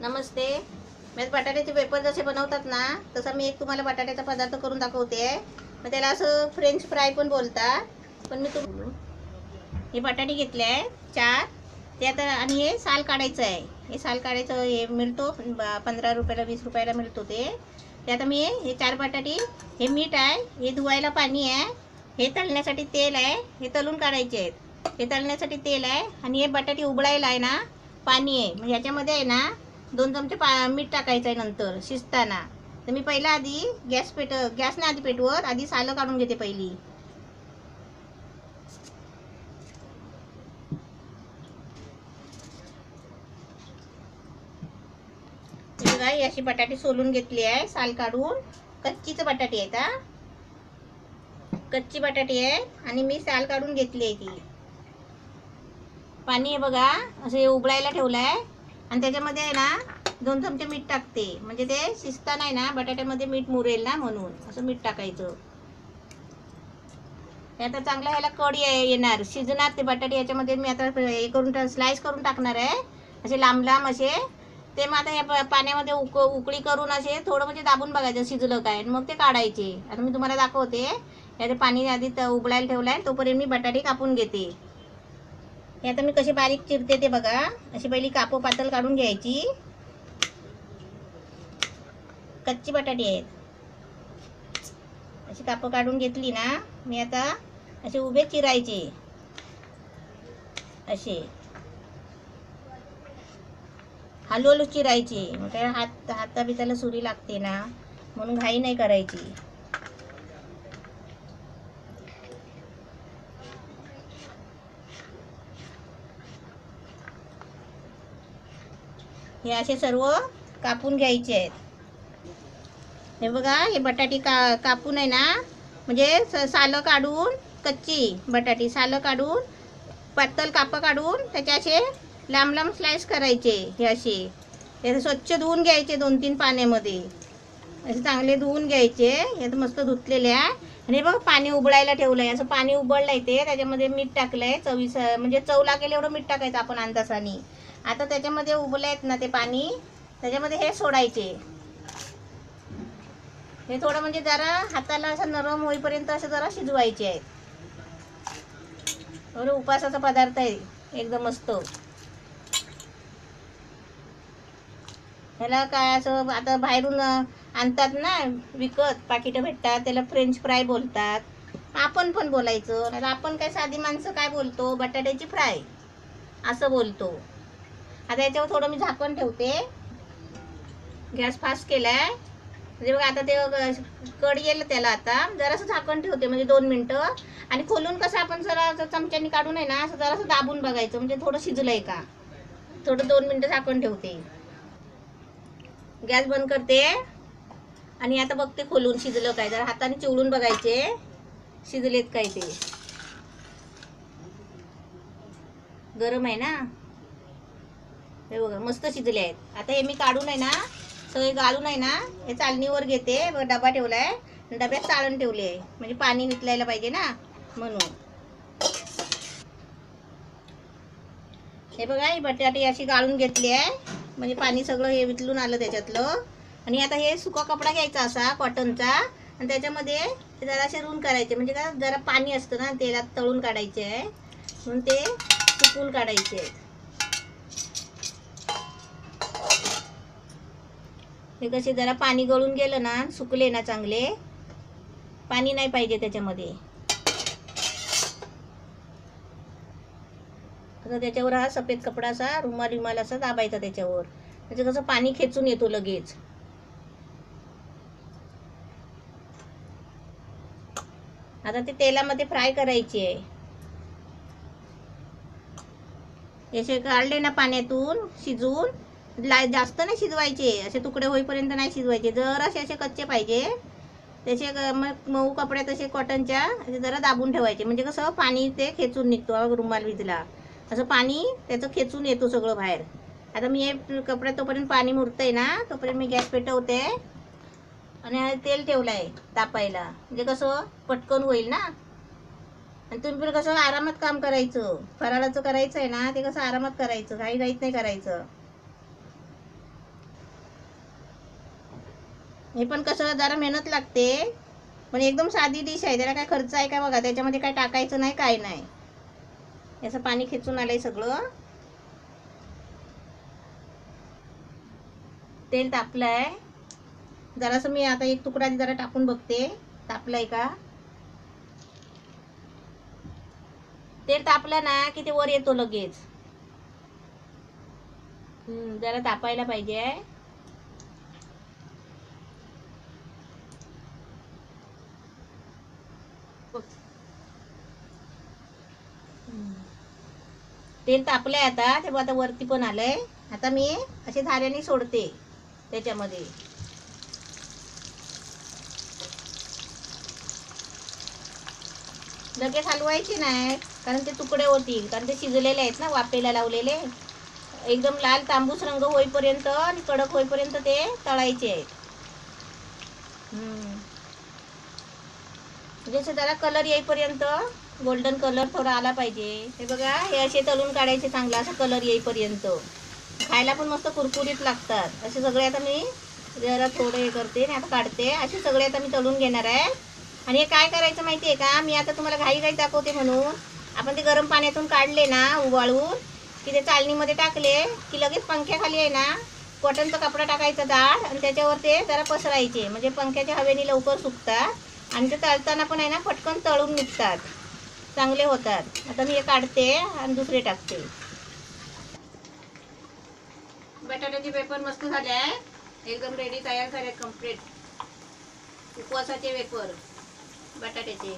नमस्ते. मी बटाट्याचे वेफर जसे बनवतात ना, तसा मी एक तुम्हाला बटाट्याचा पदार्थ करून दाखवते. मग त्याला असं फ्रेंच फ्राय पण बोलतात. पण मी हे बटाटे घेतले आहे 4. ते आता आणि हे साल काढायचं आहे. हे साल काढायचं हे मिळतो 15 रुपयाला 20 रुपयाला मिळतो ते. आता मी हे 4 बटाटे, हे मीठ आहे, हे धुवायला पाणी आहे, हे तळण्यासाठी तेल आहे, हे तळून काढायचे आहेत. हे तळण्यासाठी तेल आहे आणि हे बटाटे उबळायला आहे ना पाणी आहे. मग ह्याच्यामध्ये आहे ना 2 चमचे मीठ टाकायचं आहे नंतर शिजताना. तर मी पहिला आधी गॅस नाही आधी पेटवर आधी सालं काढून घेते पहिली. बघा ही अशी बटाटे सोलून घेतली आहे साल काढून. कच्चीच बटाटे आहेत हा, कच्ची बटाटे आहे आणि मी साल काढून घेतली आहे ती. पाणी आहे बघा असं उबळायला ठेवलं आहे आणि त्याच्यामध्ये आहे ना 2 चमचे मीठ टाकते. म्हणजे ते शिजता नाही ना बटाट्यामध्ये मीठ मुरेल ना म्हणून असं मीठ टाकायचं. आता चांगला ह्याला कढी येणार शिजणार ते बटाटे. याच्यामध्ये मी आता हे करून स्लाइस करून टाकणार आहे असे लांब लांब असे. ते मग आता या पाण्यामध्ये उकळी करून असे थोडं म्हणजे दाबून बघायचं शिजलं काय मग ते काढायचे. आता मी तुम्हाला दाखवते. याचं पाणी आधी उबळायला ठेवलं आहे तोपर्यंत मी बटाटे कापून घेते. हे आता मी कशी बारीक चिरते ते बघा. अशी पहिली कापो पातळ काढून घ्यायची. कच्ची बटाटे आहेत. अशी कापं काढून घेतली ना मी आता असे उभे चिरायचे असे हलू चिरायचे. मग त्या हाताबिताला सुरी लागते ना म्हणून घाई नाही करायची. हे असे सर्व कापून घ्यायचे आहेत. हे बघा हे बटाटी कापून आहे ना म्हणजे सालं काढून कच्ची बटाटी सालं काढून पातळ कापं काढून त्याचे असे लांब लांब स्लाइस करायचे. हे असे स्वच्छ धुवून घ्यायचे 2-3 पाण्यामध्ये असे चांगले धुवून घ्यायचे. हे तर मस्त धुतलेले आहे. आणि बघ पाणी उबळायला ठेवलं आहे. असं पाणी उबळलं आहे ते त्याच्यामध्ये मीठ टाकलं आहे चवीस म्हणजे चव लागेल एवढं मीठ टाकायचं आपण अंदाजाने. आता त्याच्यामध्ये उबळले आहेत ना ते पाणी त्याच्यामध्ये हे सोडायचे. हे थोडं म्हणजे जरा हाताला असं नरम होईपर्यंत असं जरा शिजवायचे आहेत. बरं उपासाचा पदार्थ आहे एकदम मस्त. ह्याला काय असं आता बाहेरून आणतात ना विकत पाकिटं भेटतात त्याला फ्रेंच फ्राय बोलतात. आपण पण बोलायचं नाही. आपण काय साधी माणसं काय बोलतो बटाट्याची फ्राय असं बोलतो. आता याच्यावर थोडं मी झाकण ठेवते. गॅस फास्ट केलाय म्हणजे बघा आता ते कढी येईल त्याला. आता जरासं झाकण ठेवते म्हणजे 2 मिनटं. आणि खोलून कसं आपण जरा चमच्याने काढून आहे ना असं जरासं दाबून बघायचं म्हणजे थोडं शिजलंय का. थोडं 2 मिनटं झाकण ठेवते. गॅस बंद करते आणि आता बघते खोलून शिजलं काय. जरा हाताने चिवडून बघायचे शिजलेत काय ते. गरम आहे ना. हे बघा मस्त शिजले आहेत. आता हे मी काढून आहे ना सगळे घालून आहे ना हे चालणीवर घेते. डबा ठेवलाय डब्यात चाळण ठेवली आहे म्हणजे पाणी निथळायला पाहिजे ना म्हणून. हे बघा ही बटाटे अशी गाळून घेतली आहे म्हणजे पाणी सगळं हे वितळून आलं त्याच्यातलं. आणि आता हे सुका कपडा घ्यायचा असा कॉटनचा आणि त्याच्यामध्ये जरासे रून करायचे म्हणजे का जरा पाणी असतं ना तेलात तळून काढायचे आहे म्हणून ते सुकून काढायचे आहेत. हे कसे जरा पाणी गळून गेलं ना सुकले ना चांगले पाणी नाही पाहिजे त्याच्यामध्ये. आता त्याच्यावर हा सफेद कपडा असा रुमाल असा दाबायचा त्याच्यावर म्हणजे कसं पाणी खेचून येतो लगेच. आता ते तेलामध्ये फ्राय करायची आहे. असे काढले ना पाण्यातून शिजून जास्त नाही शिजवायचे. असे तुकडे होईपर्यंत नाही शिजवायचे. जरासे असे कच्चे पाहिजे. त्याचे मऊ कपड्यात असे कॉटनच्या असे जरा दाबून ठेवायचे म्हणजे कसं पाणी ते खेचून निघतो. रुमाल विजला असं पाणी त्याचं खेचून येतो सगळं बाहेर. आता मी हे कपड्यात तोपर्यंत पाणी मुरतंय ना तोपर्यंत मी गॅस पेटवते आणि तेल ठेवलं आहे तापायला म्हणजे कसं पटकन होईल ना. आणि तुम्ही पण कसं आरामात काम करायचं. फराळाचं करायचं आहे ना ते कसं आरामात करायचं घाईघाईत नाही करायचं. हे पण कसं जरा मेहनत लागते, पण एकदम साधी डिश आहे. त्याला काय खर्च आहे का बघा, त्याच्यामध्ये काय टाकायचं नाही, काय नाही. याचं पाणी खेचून आलंय सगळं. तेल तापलंय. जरासं मी आता एक तुकडा जरा टाकून बघते तापलंय का. तेल तापलं ना की ते वर येतो लगेच. जरा तापायला पाहिजे. तेल तापलंय आता, ते आता वरती पण आलंय. आता मी असे धाऱ्याने सोडते त्याच्यामध्ये. लगेच हलवायची नाही, कारण ते तुकडे होतील, कारण ते शिजलेले आहेत ना, वाफेला लावलेले. एकदम लाल तांबूस रंग होईपर्यंत आणि कडक होईपर्यंत ते तळायचे आहेत. म्हणजे जरा कलर येईपर्यंत, गोल्डन कलर थोडा आला पाहिजे. हे बघा, हे असे तळून काढायचे चांगला असा कलर येईपर्यंत. खायला पण मस्त कुरकुरीत लागतात. असे सगळे आता मी जरा थोडे हे करते आणि आता काढते. असे सगळे आता मी तळून घेणार आहे. आणि हे काय करायचं माहिती आहे का, मी आता तुम्हाला घाई दाखवते म्हणून आपण ते गरम पाण्यातून काढले ना उबाळून, की ते चालणीमध्ये टाकले की लगेच पंख्याखाली आहे ना कॉटनचा कपडा टाकायचा जाड, आणि त्याच्यावर ते जरा पसरायचे, म्हणजे पंख्याच्या हवेने लवकर सुकतात आणि ते तळताना पण आहे ना पटकन तळून निघतात, चांगले होतात. आता मी हे काढते आणि दुसरे टाकते. बटाट्याचे वेफर मस्त झाले आहे, एकदम रेडी, तयार झाले, कम्प्लीट. उपवासाचे वेफर बटाट्याचे.